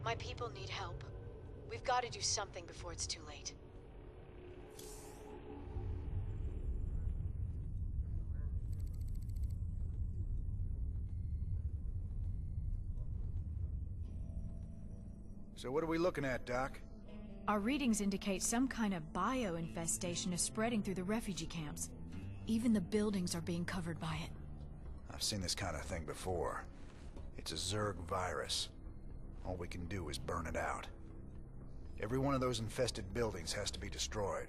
My people need help. We've got to do something before it's too late. So what are we looking at, Doc? Our readings indicate some kind of bio-infestation is spreading through the refugee camps. Even the buildings are being covered by it. I've seen this kind of thing before. It's a Zerg virus. All we can do is burn it out. Every one of those infested buildings has to be destroyed.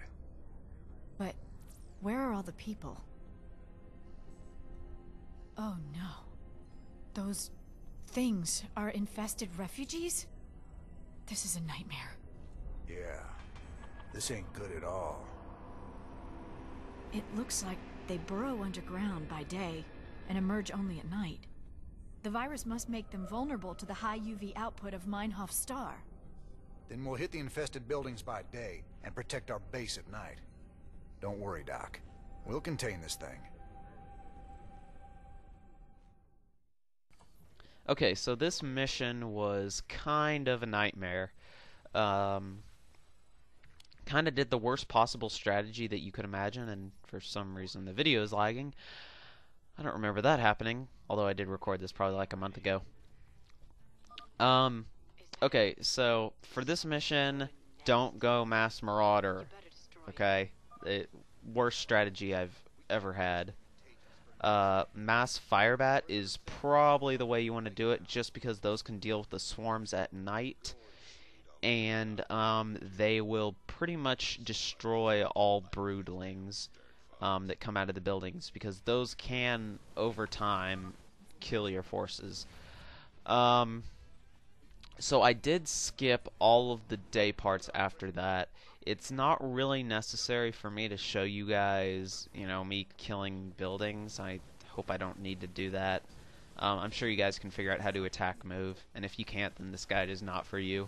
But where are all the people? Oh no. Those things are infested refugees? This is a nightmare. Yeah. This ain't good at all. It looks like they burrow underground by day and emerge only at night. The virus must make them vulnerable to the high UV output of Meinhof's star. Then we'll hit the infested buildings by day and protect our base at night. Don't worry, Doc. We'll contain this thing. Okay, so this mission was kind of a nightmare. Kind of did the worst possible strategy that you could imagine, and for some reason the video is lagging. I don't remember that happening, although I did record this probably like a month ago. Okay, so for this mission, don't go mass marauder. Okay, worst strategy I've ever had. Mass firebat is probably the way you want to do it, just because those can deal with the swarms at night, and they will pretty much destroy all broodlings that come out of the buildings, because those can over time kill your forces. So I did skip all of the day parts after that. It's not really necessary for me to show you guys, you know, me killing buildings. I hope I don't need to do that. I'm sure you guys can figure out how to attack move, and if you can't, then this guide is not for you.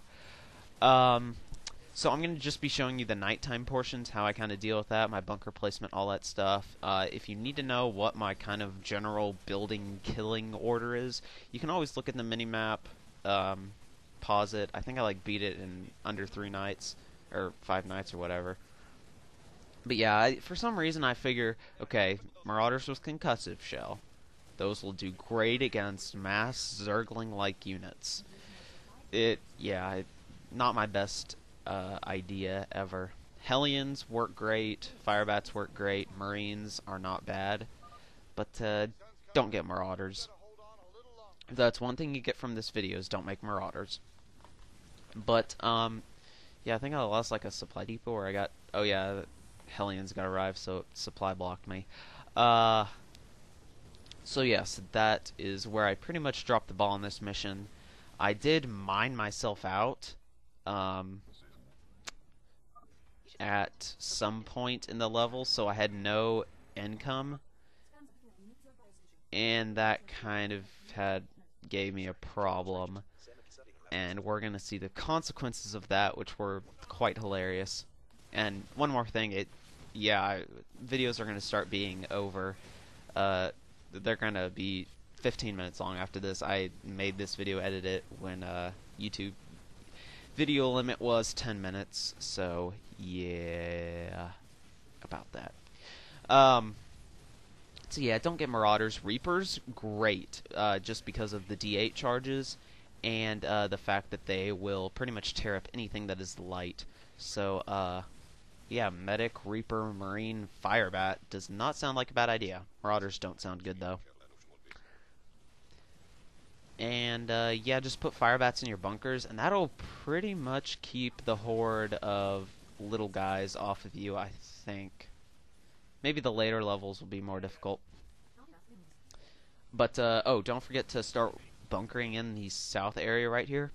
So I'm going to just be showing you the nighttime portions, how I kind of deal with that, my bunker placement, all that stuff. If you need to know what my kind of general building killing order is, you can always look at the minimap, pause it. I think I like beat it in under 3 nights, or 5 nights or whatever. But yeah, for some reason I figure, okay, Marauders with Concussive Shell. Those will do great against mass Zergling-like units. Not my best idea ever. Hellions work great, Firebats work great, Marines are not bad, but don't get Marauders. If that's one thing you get from this video, is don't make Marauders. But, yeah, I think I lost like a supply depot where I got, oh yeah, Hellions got arrived, so supply blocked me. So yes, that is where I pretty much dropped the ball on this mission. I did mine myself out at some point in the level, so I had no income, and that kind of gave me a problem, and we're gonna see the consequences of that, which were quite hilarious. And one more thing, videos are gonna start being over. They're gonna be 15 minutes long after this. I made this video, edited it when YouTube video limit was 10 minutes, so yeah, about that. So yeah, don't get Marauders. Reapers, great, just because of the D8 charges and the fact that they will pretty much tear up anything that is light. So yeah, Medic, Reaper, Marine, Firebat does not sound like a bad idea. Marauders don't sound good though. And yeah, just put Firebats in your bunkers, and that'll pretty much keep the horde of little guys off of you, I think. Maybe the later levels will be more difficult. But, oh, don't forget to start bunkering in the south area right here.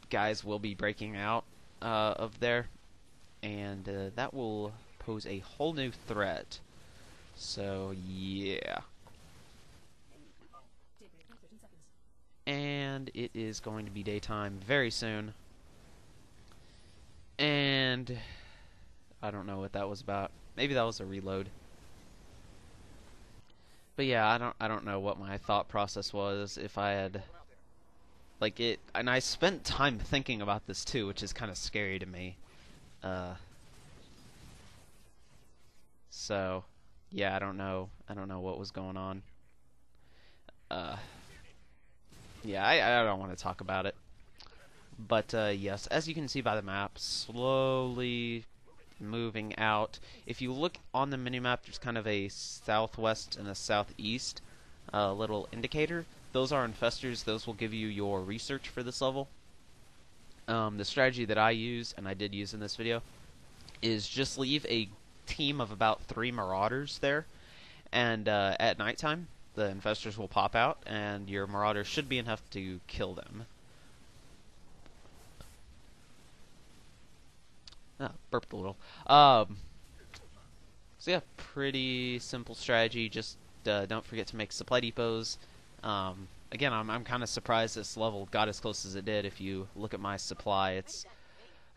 Guys will be breaking out of there, and that will pose a whole new threat. So, yeah. And it is going to be daytime very soon. And I don't know what that was about. Maybe that was a reload. But yeah, I don't know what my thought process was. If I had Like it, and I spent time thinking about this too, which is kind of scary to me. So, yeah, I don't know what was going on. Yeah, I don't want to talk about it. But yes, as you can see by the map, slowly moving out. If you look on the minimap, there's kind of a southwest and a southeast little indicator. Those are infestors. Those will give you your research for this level. The strategy that I use, and I did use in this video, is just leave a team of about 3 marauders there, and at nighttime, the infestors will pop out, and your marauders should be enough to kill them. Burped a little. So yeah, pretty simple strategy. Just don't forget to make supply depots. Again, I'm kind of surprised this level got as close as it did. If you look at my supply, it's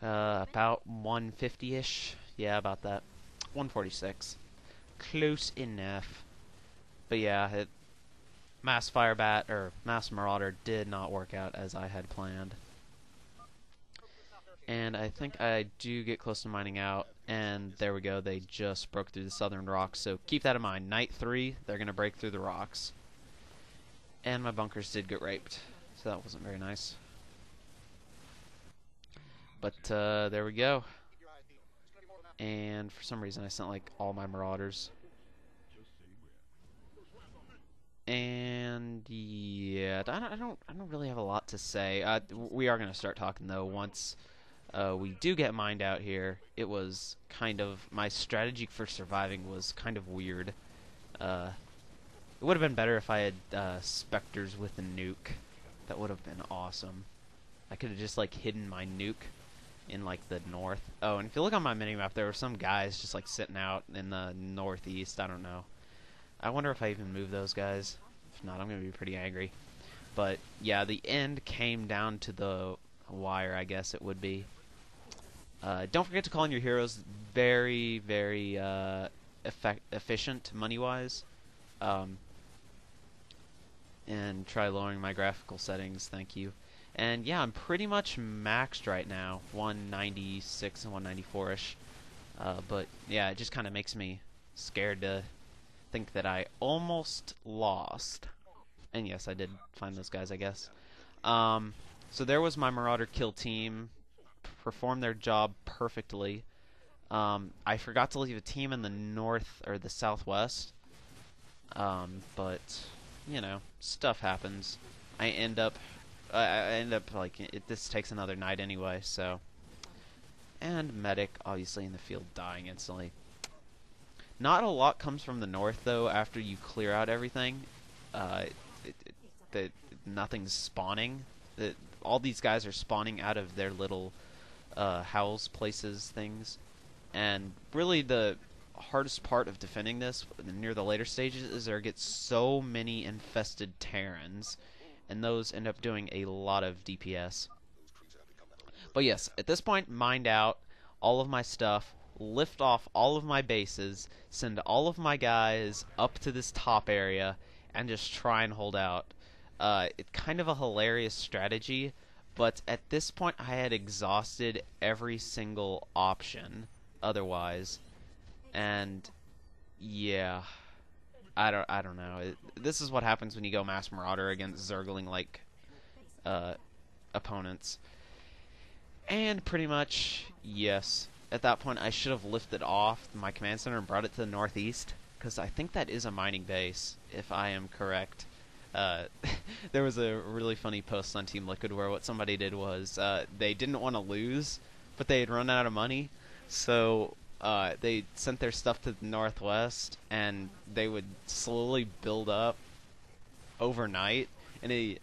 about 150-ish. Yeah, about that. 146. Close enough. But yeah, Mass Firebat or Mass Marauder did not work out as I had planned. And I think I do get close to mining out, and there we go, they just broke through the southern rocks, so keep that in mind. Night 3, they're going to break through the rocks. And my bunkers did get raped, so that wasn't very nice. But there we go. And for some reason I sent like all my marauders. And yeah, I don't really have a lot to say. We are going to start talking though once we do get mined out here. It was kind of, my strategy for surviving was kind of weird. It would have been better if I had specters with a nuke. That would have been awesome. I could have just like hidden my nuke in like the north. Oh, and if you look on my minimap, there were some guys just like sitting out in the northeast. I don't know. I wonder if I even move those guys. If not, I'm gonna be pretty angry. But yeah, the end came down to the wire, I guess it would be. Don't forget to call in your heroes. Very, very efficient money-wise. And try lowering my graphical settings, thank you. And yeah, I'm pretty much maxed right now, 196 and 194-ish. But yeah, it just kind of makes me scared to think that I almost lost. And yes, I did find those guys, I guess. So there was my Marauder kill team. Performed their job perfectly. I forgot to leave a team in the north or the southwest. But you know, stuff happens. I end up like this takes another night anyway. So, and medic obviously in the field dying instantly. Not a lot comes from the north though. After you clear out everything, nothing's spawning. All these guys are spawning out of their little house places things, and really the hardest part of defending this near the later stages is there gets so many infested Terrans, and those end up doing a lot of DPS. But yes, at this point, mined out all of my stuff, lift off all of my bases, send all of my guys up to this top area, and just try and hold out. It's kind of a hilarious strategy, but at this point I had exhausted every single option otherwise. And yeah, I don't know. This is what happens when you go Mass Marauder against Zergling like opponents. And pretty much, yes, at that point I should have lifted off my command center and brought it to the northeast, because I think that is a mining base, if I am correct. There was a really funny post on Team Liquid where what somebody did was they didn't want to lose, but they had run out of money, so they sent their stuff to the northwest, and they would slowly build up overnight, and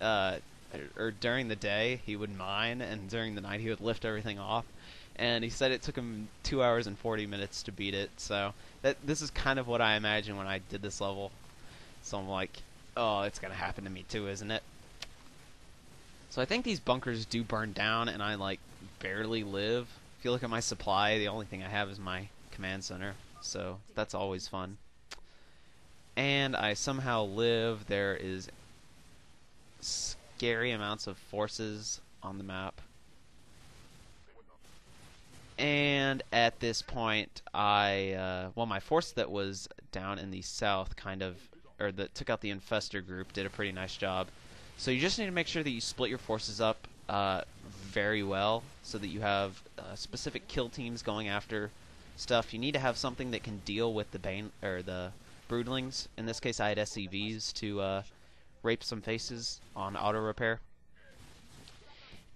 or during the day he would mine, and during the night he would lift everything off. And he said it took him 2 hours and 40 minutes to beat it. So this is kind of what I imagined when I did this level. So I'm like, oh, it's gonna happen to me too, isn't it? So I think these bunkers do burn down, and I like barely live. If you look at my supply, the only thing I have is my command center, so that's always fun. And I somehow live. There is scary amounts of forces on the map. And at this point, well, my force that was down in the south or that took out the infestor group did a pretty nice job. So you just need to make sure that you split your forces up very well so that you have specific kill teams going after stuff. You need to have something that can deal with the broodlings. In this case, I had SCVs to rape some faces on auto repair.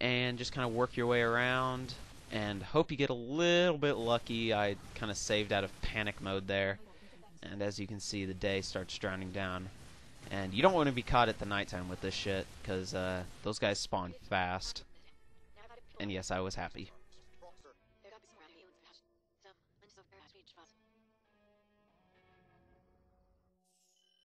And just kind of work your way around and hope you get a little bit lucky. I kind of saved out of panic mode there. And as you can see, the day starts drowning down. And you don't want to be caught at the nighttime with this shit, because those guys spawn fast. And yes, I was happy.